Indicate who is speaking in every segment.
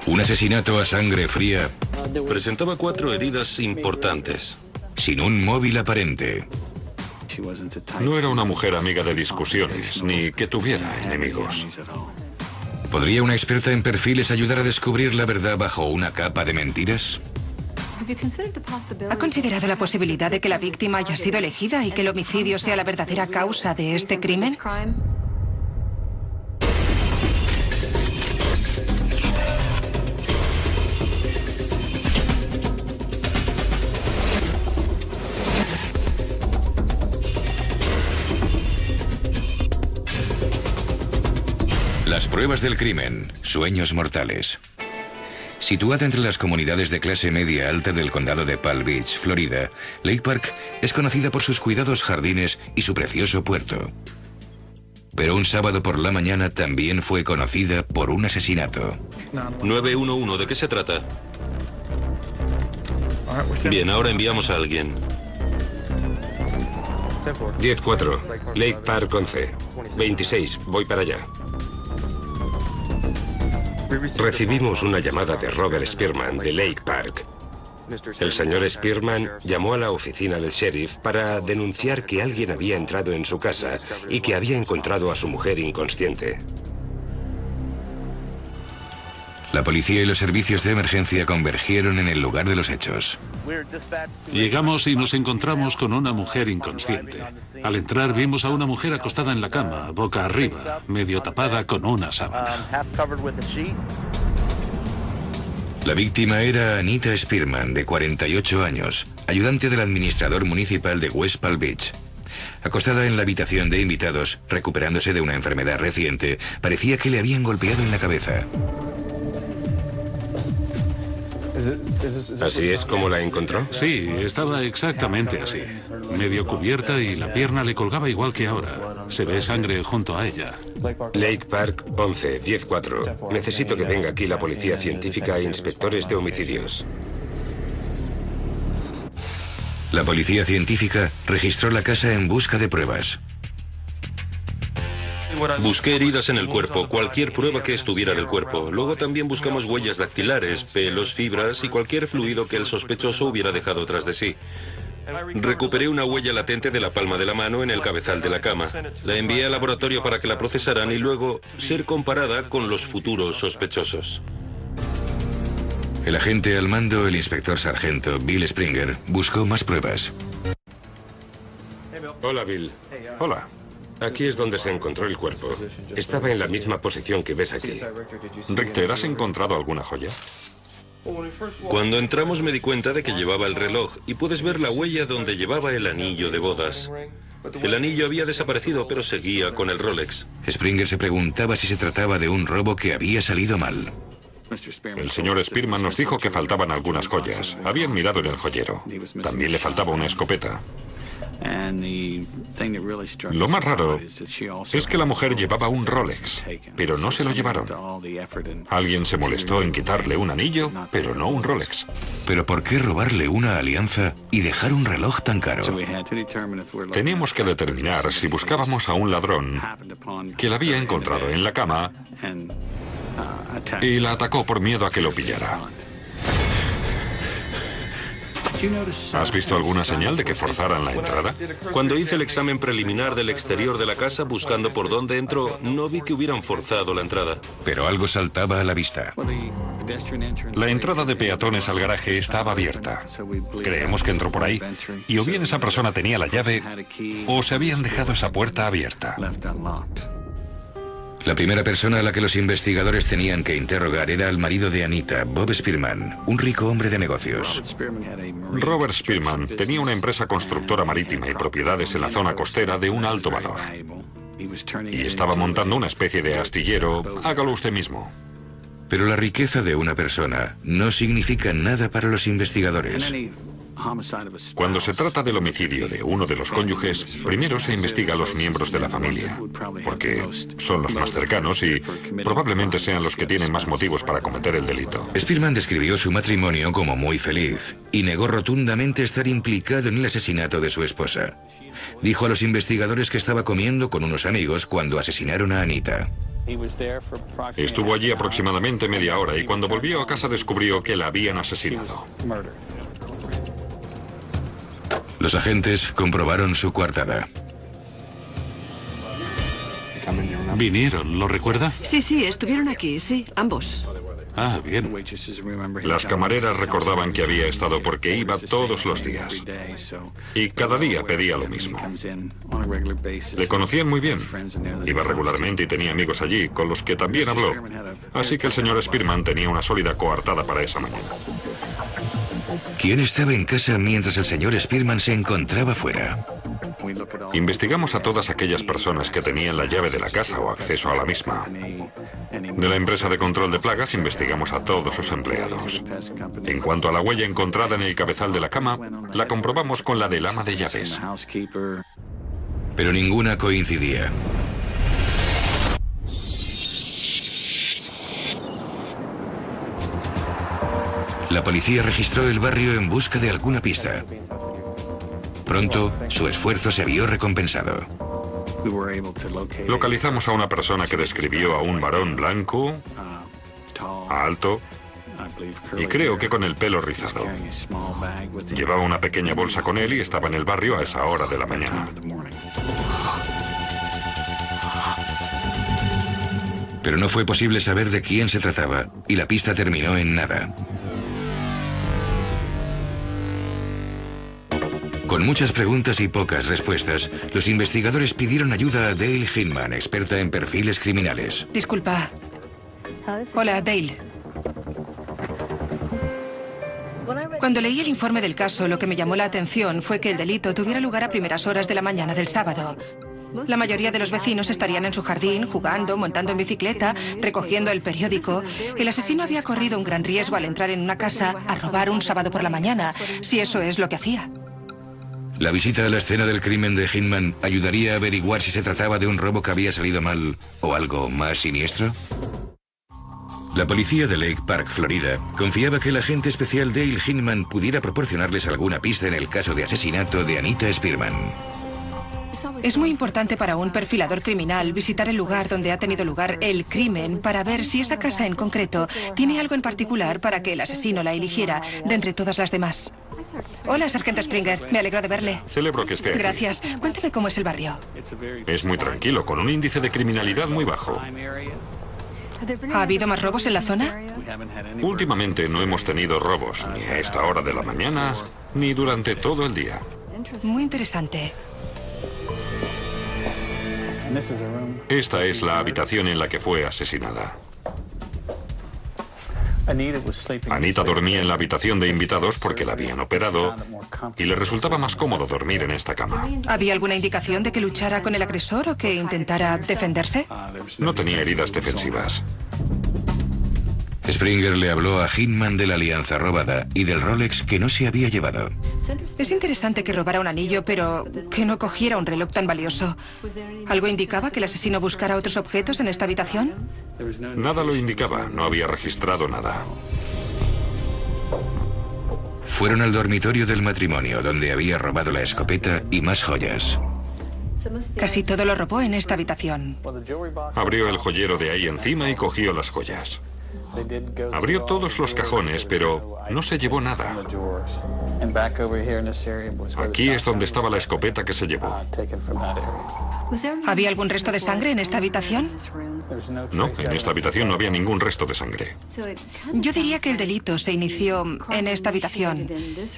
Speaker 1: Un asesinato a sangre fría,
Speaker 2: Presentaba 4 heridas importantes.
Speaker 1: sin un móvil aparente.
Speaker 3: No era una mujer amiga de discusiones, ni que tuviera enemigos.
Speaker 1: ¿Podría una experta en perfiles ayudar a descubrir la verdad bajo una capa de mentiras?
Speaker 4: ¿Ha considerado la posibilidad de que la víctima haya sido elegida y que el homicidio sea la verdadera causa de este crimen?
Speaker 1: Las pruebas del crimen, sueños mortales. Situada entre las comunidades de clase media alta del condado de Palm Beach, Florida, Lake Park es conocida por sus cuidados jardines y su precioso puerto. Pero un sábado por la mañana también fue conocida por un asesinato.
Speaker 2: 911, ¿de qué se trata? Bien, ahora enviamos a alguien.
Speaker 5: 10-4, Lake Park 11. 26, voy para allá. Recibimos una llamada de Robert Spearman de Lake Park. El señor Spearman llamó a la oficina del sheriff para denunciar que alguien había entrado en su casa y que había encontrado a su mujer inconsciente.
Speaker 1: La policía y los servicios de emergencia convergieron en el lugar de los hechos.
Speaker 6: Llegamos y nos encontramos con una mujer inconsciente. Al entrar vimos a una mujer acostada en la cama, boca arriba, medio tapada con una sábana.
Speaker 1: La víctima era Anita Spearman, de 48 años, ayudante del administrador municipal de West Palm Beach. Acostada en la habitación de invitados, recuperándose de una enfermedad reciente, parecía que le habían golpeado en la cabeza.
Speaker 5: ¿Así es como la encontró?
Speaker 6: Sí, estaba exactamente así. Medio cubierta y la pierna le colgaba igual que ahora. Se ve sangre junto a ella.
Speaker 5: Lake Park 11, 10-4. Necesito que venga aquí la policía científica e inspectores de homicidios.
Speaker 1: La policía científica registró la casa en busca de pruebas.
Speaker 2: Busqué heridas en el cuerpo, cualquier prueba que estuviera del cuerpo. Luego también buscamos huellas dactilares, pelos, fibras y cualquier fluido que el sospechoso hubiera dejado tras de sí. Recuperé una huella latente de la palma de la mano en el cabezal de la cama. La envié al laboratorio para que la procesaran y luego ser comparada con los futuros sospechosos.
Speaker 1: El agente al mando, el inspector sargento Bill Springer, buscó más pruebas.
Speaker 5: Hola, Bill.
Speaker 3: Hola.
Speaker 5: Aquí es donde se encontró el cuerpo. Estaba en la misma posición que ves aquí.
Speaker 3: Richter, ¿has encontrado alguna joya?
Speaker 2: Cuando entramos me di cuenta de que llevaba el reloj y puedes ver la huella donde llevaba el anillo de bodas. El anillo había desaparecido, pero seguía con el Rolex.
Speaker 1: Springer se preguntaba si se trataba de un robo que había salido mal.
Speaker 3: El señor Spearman nos dijo que faltaban algunas joyas. Habían mirado en el joyero. También le faltaba una escopeta. Lo más raro es que la mujer llevaba un Rolex, pero no se lo llevaron. Alguien se molestó en quitarle un anillo, pero no un Rolex.
Speaker 1: ¿Pero por qué robarle una alianza y dejar un reloj tan caro?
Speaker 3: Teníamos que determinar si buscábamos a un ladrón que la había encontrado en la cama y la atacó por miedo a que lo pillara. ¿Has visto alguna señal de que forzaran la entrada?
Speaker 2: Cuando hice el examen preliminar del exterior de la casa buscando por dónde entró, no vi que hubieran forzado la entrada.
Speaker 1: Pero algo saltaba a la vista.
Speaker 3: La entrada de peatones al garaje estaba abierta. Creemos que entró por ahí. Y o bien esa persona tenía la llave o se habían dejado esa puerta abierta.
Speaker 1: La primera persona a la que los investigadores tenían que interrogar era al marido de Anita, Bob Spearman, un rico hombre de negocios.
Speaker 3: Robert Spearman tenía una empresa constructora marítima y propiedades en la zona costera de un alto valor. Y estaba montando una especie de astillero, hágalo usted mismo.
Speaker 1: Pero la riqueza de una persona no significa nada para los investigadores.
Speaker 3: Cuando se trata del homicidio de uno de los cónyuges, primero se investiga a los miembros de la familia, porque son los más cercanos y probablemente sean los que tienen más motivos para cometer el delito.
Speaker 1: Spearman describió su matrimonio como muy feliz y negó rotundamente estar implicado en el asesinato de su esposa. Dijo a los investigadores que estaba comiendo con unos amigos cuando asesinaron a Anita.
Speaker 3: Estuvo allí aproximadamente media hora y cuando volvió a casa descubrió que la habían asesinado.
Speaker 1: Los agentes comprobaron su coartada.
Speaker 6: Vinieron, ¿lo recuerda?
Speaker 7: Sí, estuvieron aquí, sí, ambos.
Speaker 6: Ah, bien.
Speaker 3: Las camareras recordaban que había estado porque iba todos los días. Y cada día pedía lo mismo. Le conocían muy bien. Iba regularmente y tenía amigos allí, con los que también habló. Así que el señor Spearman tenía una sólida coartada para esa mañana.
Speaker 1: ¿Quién estaba en casa mientras el señor Spearman se encontraba fuera?
Speaker 3: Investigamos a todas aquellas personas que tenían la llave de la casa o acceso a la misma. De la empresa de control de plagas investigamos a todos sus empleados. En cuanto a la huella encontrada en el cabezal de la cama, la comprobamos con la del ama de llaves.
Speaker 1: Pero ninguna coincidía. La policía registró el barrio en busca de alguna pista. Pronto, su esfuerzo se vio recompensado.
Speaker 3: Localizamos a una persona que describió a un varón blanco, alto, y creo que con el pelo rizado. Llevaba una pequeña bolsa con él y estaba en el barrio a esa hora de la mañana.
Speaker 1: Pero no fue posible saber de quién se trataba, y la pista terminó en nada. Con muchas preguntas y pocas respuestas, los investigadores pidieron ayuda a Dale Hinman, experta en perfiles criminales.
Speaker 4: Disculpa. Hola, Dale. Cuando leí el informe del caso, lo que me llamó la atención fue que el delito tuviera lugar a primeras horas de la mañana del sábado. La mayoría de los vecinos estarían en su jardín, jugando, montando en bicicleta, recogiendo el periódico. El asesino había corrido un gran riesgo al entrar en una casa a robar un sábado por la mañana, si eso es lo que hacía.
Speaker 1: La visita a la escena del crimen de Hinman ayudaría a averiguar si se trataba de un robo que había salido mal o algo más siniestro. La policía de Lake Park, Florida, confiaba que el agente especial Dale Hinman pudiera proporcionarles alguna pista en el caso de asesinato de Anita Spearman.
Speaker 4: Es muy importante para un perfilador criminal visitar el lugar donde ha tenido lugar el crimen para ver si esa casa en concreto tiene algo en particular para que el asesino la eligiera de entre todas las demás. Hola, sargento Springer. Me alegro de verle.
Speaker 3: Celebro que esté aquí.
Speaker 4: Gracias. Cuénteme cómo es el barrio.
Speaker 3: Es muy tranquilo, con un índice de criminalidad muy bajo.
Speaker 4: ¿Ha habido más robos en la zona?
Speaker 3: Últimamente no hemos tenido robos, ni a esta hora de la mañana, ni durante todo el día.
Speaker 4: Muy interesante.
Speaker 3: Esta es la habitación en la que fue asesinada. Anita dormía en la habitación de invitados porque la habían operado y le resultaba más cómodo dormir en esta cama.
Speaker 4: ¿Había alguna indicación de que luchara con el agresor o que intentara defenderse?
Speaker 3: No tenía heridas defensivas.
Speaker 1: Springer le habló a Hinman de la alianza robada y del Rolex que no se había llevado.
Speaker 4: Es interesante que robara un anillo, pero que no cogiera un reloj tan valioso. ¿Algo indicaba que el asesino buscara otros objetos en esta habitación?
Speaker 3: Nada lo indicaba, no había registrado nada.
Speaker 1: Fueron al dormitorio del matrimonio, donde había robado la escopeta y más joyas.
Speaker 4: Casi todo lo robó en esta habitación.
Speaker 3: Abrió el joyero de ahí encima y cogió las joyas. Abrió todos los cajones, pero no se llevó nada. Aquí es donde estaba la escopeta que se llevó.
Speaker 4: ¿Había algún resto de sangre en esta habitación?
Speaker 3: No, en esta habitación no había ningún resto de sangre.
Speaker 4: Yo diría que el delito se inició en esta habitación,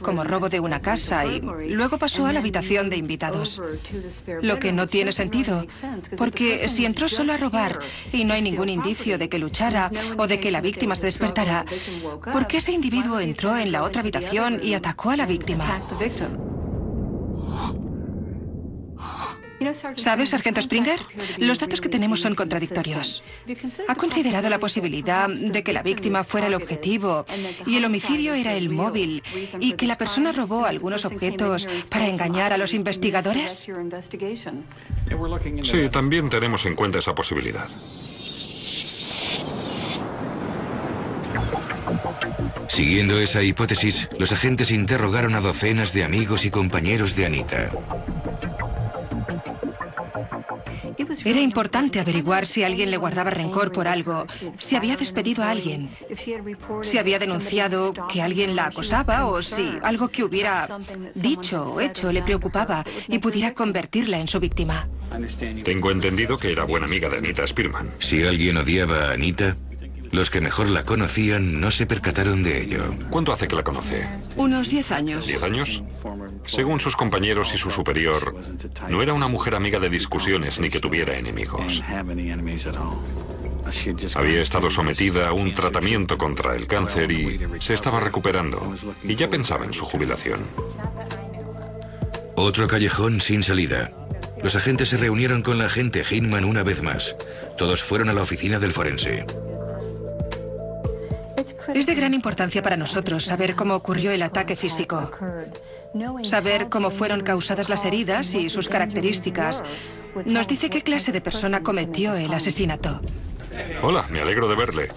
Speaker 4: como robo de una casa, y luego pasó a la habitación de invitados. Lo que no tiene sentido, porque si entró solo a robar y no hay ningún indicio de que luchara o de que la víctima se despertara, ¿por qué ese individuo entró en la otra habitación y atacó a la víctima? ¿Sabe, sargento Springer? Los datos que tenemos son contradictorios. ¿Ha considerado la posibilidad de que la víctima fuera el objetivo y el homicidio era el móvil y que la persona robó algunos objetos para engañar a los investigadores?
Speaker 3: Sí, también tenemos en cuenta esa posibilidad.
Speaker 1: Siguiendo esa hipótesis, los agentes interrogaron a docenas de amigos y compañeros de Anita.
Speaker 4: Era importante averiguar si alguien le guardaba rencor por algo, si había despedido a alguien, si había denunciado que alguien la acosaba o si algo que hubiera dicho o hecho le preocupaba y pudiera convertirla en su víctima.
Speaker 3: Tengo entendido que era buena amiga de Anita Spearman.
Speaker 1: Si alguien odiaba a Anita, los que mejor la conocían no se percataron de ello.
Speaker 3: ¿Cuánto hace que la conoce?
Speaker 7: Unos 10 años.
Speaker 3: ¿10 años? Según sus compañeros y su superior, no era una mujer amiga de discusiones ni que tuviera enemigos. Había estado sometida a un tratamiento contra el cáncer y se estaba recuperando. Y ya pensaba en su jubilación.
Speaker 1: Otro callejón sin salida. Los agentes se reunieron con la agente Hinman una vez más. Todos fueron a la oficina del forense.
Speaker 4: Es de gran importancia para nosotros saber cómo ocurrió el ataque físico, saber cómo fueron causadas las heridas y sus características. Nos dice qué clase de persona cometió el asesinato.
Speaker 3: Hola, me alegro de verle.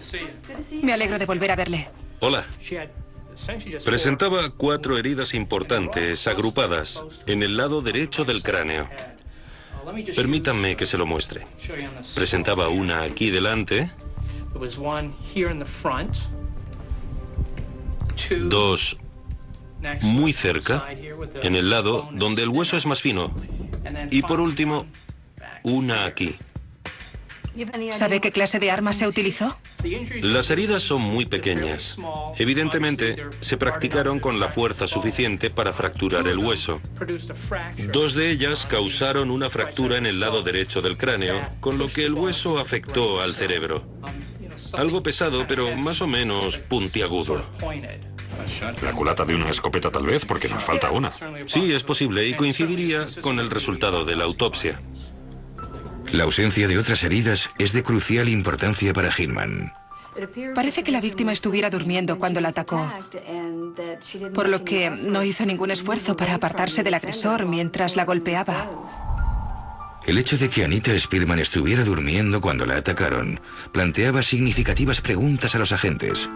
Speaker 4: Me alegro de volver a verle.
Speaker 2: Hola. Presentaba 4 heridas importantes, agrupadas, en el lado derecho del cráneo. Permítanme que se lo muestre. Presentaba una aquí delante. 2 muy cerca, en el lado donde el hueso es más fino. Y por último, una aquí.
Speaker 4: ¿Sabe qué clase de arma se utilizó?
Speaker 2: Las heridas son muy pequeñas. Evidentemente, se practicaron con la fuerza suficiente para fracturar el hueso. 2 de ellas causaron una fractura en el lado derecho del cráneo, con lo que el hueso afectó al cerebro. Algo pesado, pero más o menos puntiagudo.
Speaker 3: La culata de una escopeta tal vez, porque nos falta una.
Speaker 2: Sí, es posible, y coincidiría con el resultado de la autopsia.
Speaker 1: La ausencia de otras heridas es de crucial importancia para Hinman.
Speaker 4: Parece que la víctima estuviera durmiendo cuando la atacó, por lo que no hizo ningún esfuerzo para apartarse del agresor mientras la golpeaba.
Speaker 1: El hecho de que Anita Spearman estuviera durmiendo cuando la atacaron planteaba significativas preguntas a los agentes.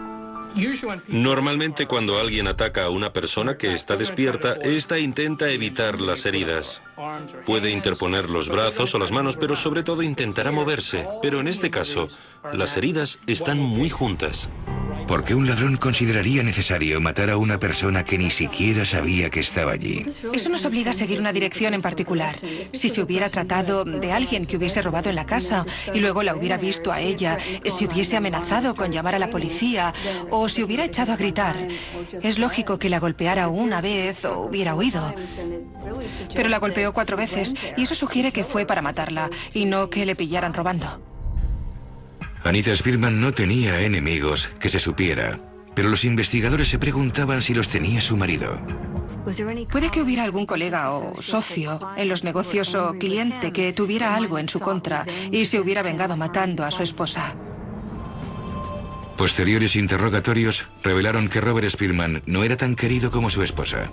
Speaker 2: Normalmente cuando alguien ataca a una persona que está despierta, esta intenta evitar las heridas. Puede interponer los brazos o las manos, pero sobre todo intentará moverse. Pero en este caso, las heridas están muy juntas.
Speaker 1: ¿Por qué un ladrón consideraría necesario matar a una persona que ni siquiera sabía que estaba allí?
Speaker 4: Eso nos obliga a seguir una dirección en particular. Si se hubiera tratado de alguien que hubiese robado en la casa y luego la hubiera visto a ella, si hubiese amenazado con llamar a la policía o si hubiera echado a gritar, es lógico que la golpeara una vez o hubiera huido. Pero la golpeó 4 veces y eso sugiere que fue para matarla y no que le pillaran robando.
Speaker 1: Anita Spearman no tenía enemigos que se supiera, pero los investigadores se preguntaban si los tenía su marido.
Speaker 4: Puede que hubiera algún colega o socio en los negocios o cliente que tuviera algo en su contra y se hubiera vengado matando a su esposa.
Speaker 1: Posteriores interrogatorios revelaron que Robert Spearman no era tan querido como su esposa.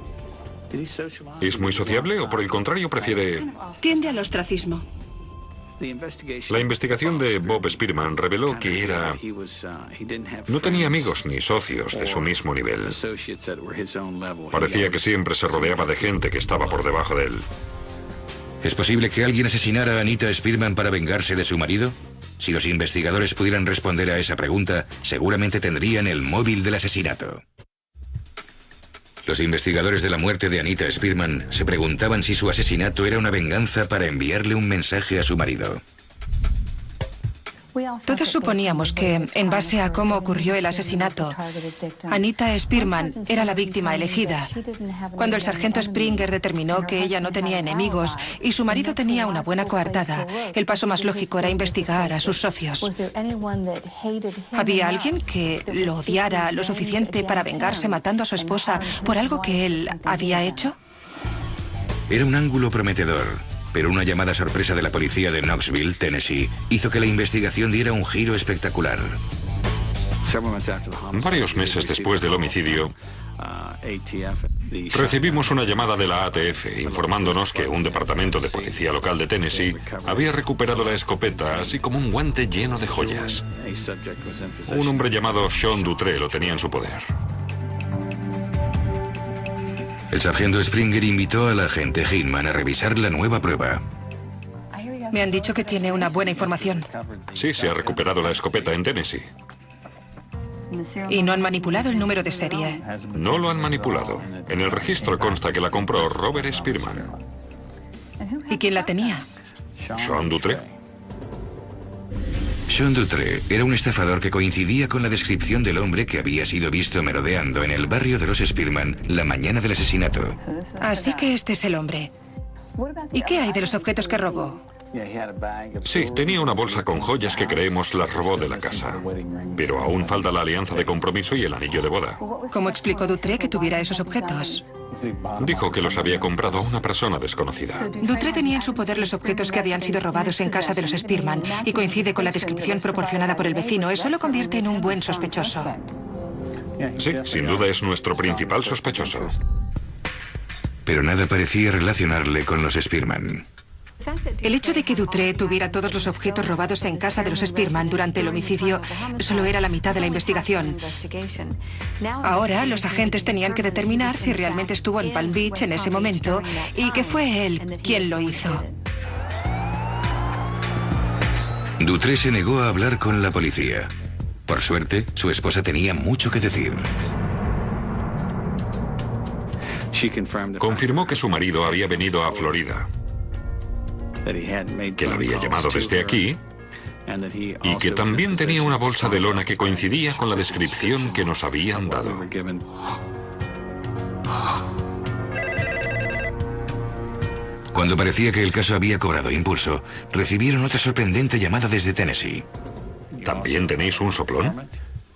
Speaker 3: ¿Es muy sociable o por el contrario prefiere...?
Speaker 7: Tiende al ostracismo.
Speaker 3: La investigación de Bob Spearman reveló que no tenía amigos ni socios de su mismo nivel. Parecía que siempre se rodeaba de gente que estaba por debajo de él.
Speaker 1: ¿Es posible que alguien asesinara a Anita Spearman para vengarse de su marido? Si los investigadores pudieran responder a esa pregunta, seguramente tendrían el móvil del asesinato. Los investigadores de la muerte de Anita Spearman se preguntaban si su asesinato era una venganza para enviarle un mensaje a su marido.
Speaker 4: Todos suponíamos que, en base a cómo ocurrió el asesinato, Anita Spearman era la víctima elegida. Cuando el sargento Springer determinó que ella no tenía enemigos y su marido tenía una buena coartada, el paso más lógico era investigar a sus socios. ¿Había alguien que lo odiara lo suficiente para vengarse matando a su esposa por algo que él había hecho?
Speaker 1: Era un ángulo prometedor, pero una llamada sorpresa de la policía de Knoxville, Tennessee, hizo que la investigación diera un giro espectacular.
Speaker 3: Varios meses después del homicidio, recibimos una llamada de la ATF informándonos que un departamento de policía local de Tennessee había recuperado la escopeta, así como un guante lleno de joyas. Un hombre llamado Sean Dutré lo tenía en su poder.
Speaker 1: El sargento Springer invitó al agente Hinman a revisar la nueva prueba.
Speaker 4: Me han dicho que tiene una buena información.
Speaker 3: Sí, se ha recuperado la escopeta en Tennessee.
Speaker 4: Y no han manipulado el número de serie.
Speaker 3: No lo han manipulado. En el registro consta que la compró Robert Spearman.
Speaker 4: ¿Y quién la tenía?
Speaker 3: Sean Dutré.
Speaker 1: Sean Dutré era un estafador que coincidía con la descripción del hombre que había sido visto merodeando en el barrio de los Spearman la mañana del asesinato.
Speaker 4: Así que este es el hombre. ¿Y qué hay de los objetos que robó?
Speaker 3: Sí, tenía una bolsa con joyas que creemos las robó de la casa. Pero aún falta la alianza de compromiso y el anillo de boda.
Speaker 4: ¿Cómo explicó Dutré que tuviera esos objetos?
Speaker 3: Dijo que los había comprado a una persona desconocida.
Speaker 4: Dutré tenía en su poder los objetos que habían sido robados en casa de los Spearman y coincide con la descripción proporcionada por el vecino. Eso lo convierte en un buen sospechoso.
Speaker 3: Sí, sin duda es nuestro principal sospechoso.
Speaker 1: Pero nada parecía relacionarle con los Spearman.
Speaker 4: El hecho de que Dutré tuviera todos los objetos robados en casa de los Spearman durante el homicidio solo era la mitad de la investigación. Ahora los agentes tenían que determinar si realmente estuvo en Palm Beach en ese momento y que fue él quien lo hizo.
Speaker 1: Dutré se negó a hablar con la policía. Por suerte, su esposa tenía mucho que decir.
Speaker 3: Confirmó que su marido había venido a Florida, que la había llamado desde aquí y que también tenía una bolsa de lona que coincidía con la descripción que nos habían dado.
Speaker 1: Cuando parecía que el caso había cobrado impulso, recibieron otra sorprendente llamada desde Tennessee.
Speaker 3: ¿También tenéis un soplón?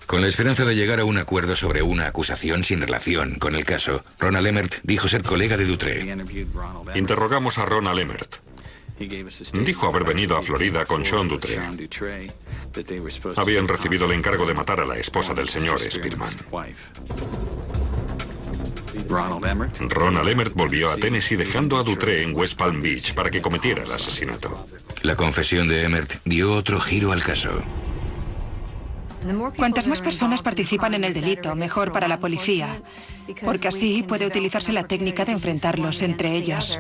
Speaker 1: Con la esperanza de llegar a un acuerdo sobre una acusación sin relación con el caso, Ronald Emmert dijo ser colega de Dutré.
Speaker 3: Interrogamos a Ronald Emmert. Dijo haber venido a Florida con Sean Dutré. Habían recibido el encargo de matar a la esposa del señor Spearman. Ronald Emmert volvió a Tennessee dejando a Dutré en West Palm Beach para que cometiera el asesinato.
Speaker 1: La confesión de Emmert dio otro giro al caso.
Speaker 4: Cuantas más personas participan en el delito, mejor para la policía, porque así puede utilizarse la técnica de enfrentarlos entre ellos.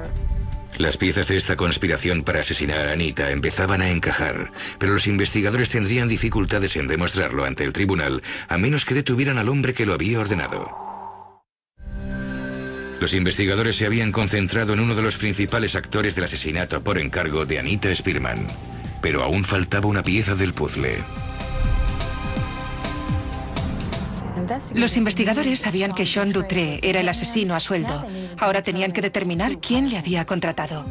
Speaker 1: Las piezas de esta conspiración para asesinar a Anita empezaban a encajar, pero los investigadores tendrían dificultades en demostrarlo ante el tribunal, a menos que detuvieran al hombre que lo había ordenado. Los investigadores se habían concentrado en uno de los principales actores del asesinato por encargo de Anita Spearman, pero aún faltaba una pieza del puzzle.
Speaker 4: Los investigadores sabían que Sean Dutré era el asesino a sueldo. Ahora tenían que determinar quién le había contratado.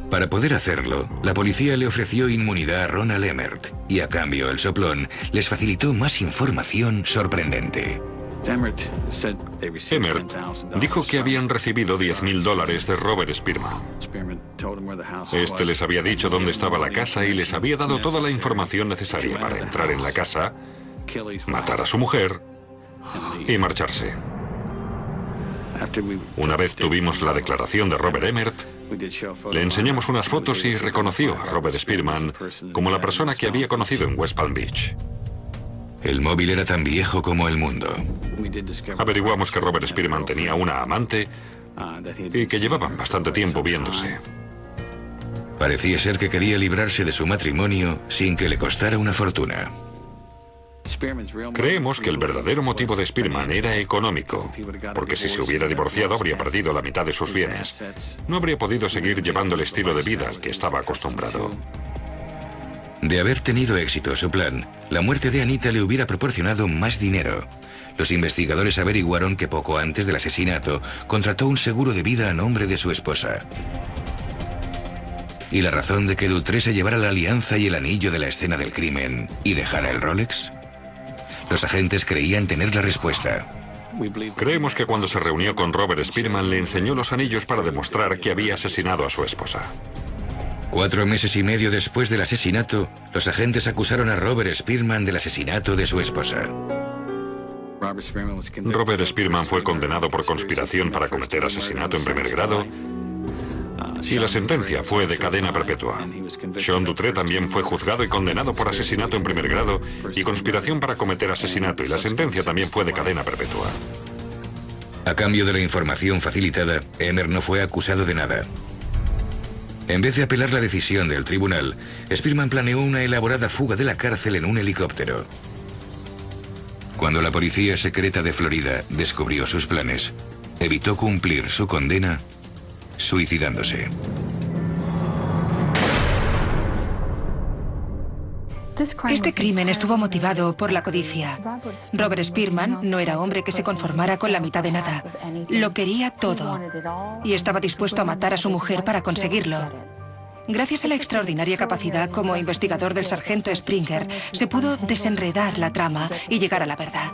Speaker 1: Para poder hacerlo, la policía le ofreció inmunidad a Ronald Emmert y a cambio el soplón les facilitó más información sorprendente.
Speaker 3: Emmert dijo que habían recibido $10,000 de Robert Spearman. Este les había dicho dónde estaba la casa y les había dado toda la información necesaria para entrar en la casa, matar a su mujer y marcharse. Una vez tuvimos la declaración de Robert Emmert, le enseñamos unas fotos y reconoció a Robert Spearman como la persona que había conocido en West Palm Beach.
Speaker 1: El móvil era tan viejo como el mundo.
Speaker 3: Averiguamos que Robert Spearman tenía una amante y que llevaban bastante tiempo viéndose.
Speaker 1: Parecía ser que quería librarse de su matrimonio sin que le costara una fortuna.
Speaker 3: Creemos que el verdadero motivo de Spearman era económico, porque si se hubiera divorciado habría perdido la mitad de sus bienes. No habría podido seguir llevando el estilo de vida al que estaba acostumbrado.
Speaker 1: De haber tenido éxito su plan, la muerte de Anita le hubiera proporcionado más dinero. Los investigadores averiguaron que poco antes del asesinato contrató un seguro de vida a nombre de su esposa. ¿Y la razón de que Dutré se llevara la alianza y el anillo de la escena del crimen y dejara el Rolex? Los agentes creían tener la respuesta.
Speaker 3: Creemos que cuando se reunió con Robert Spearman le enseñó los anillos para demostrar que había asesinado a su esposa.
Speaker 1: 4 meses y medio después del asesinato, los agentes acusaron a Robert Spearman del asesinato de su esposa.
Speaker 3: Robert Spearman fue condenado por conspiración para cometer asesinato en primer grado y la sentencia fue de cadena perpetua. Sean Dutré también fue juzgado y condenado por asesinato en primer grado y conspiración para cometer asesinato y la sentencia también fue de cadena perpetua.
Speaker 1: A cambio de la información facilitada, Emmert no fue acusado de nada. En vez de apelar la decisión del tribunal, Spearman planeó una elaborada fuga de la cárcel en un helicóptero. Cuando la policía secreta de Florida descubrió sus planes, evitó cumplir su condena suicidándose.
Speaker 4: Este crimen estuvo motivado por la codicia. Robert Spearman no era hombre que se conformara con la mitad de nada. Lo quería todo. Y estaba dispuesto a matar a su mujer para conseguirlo. Gracias a la extraordinaria capacidad como investigador del sargento Springer, se pudo desenredar la trama y llegar a la verdad.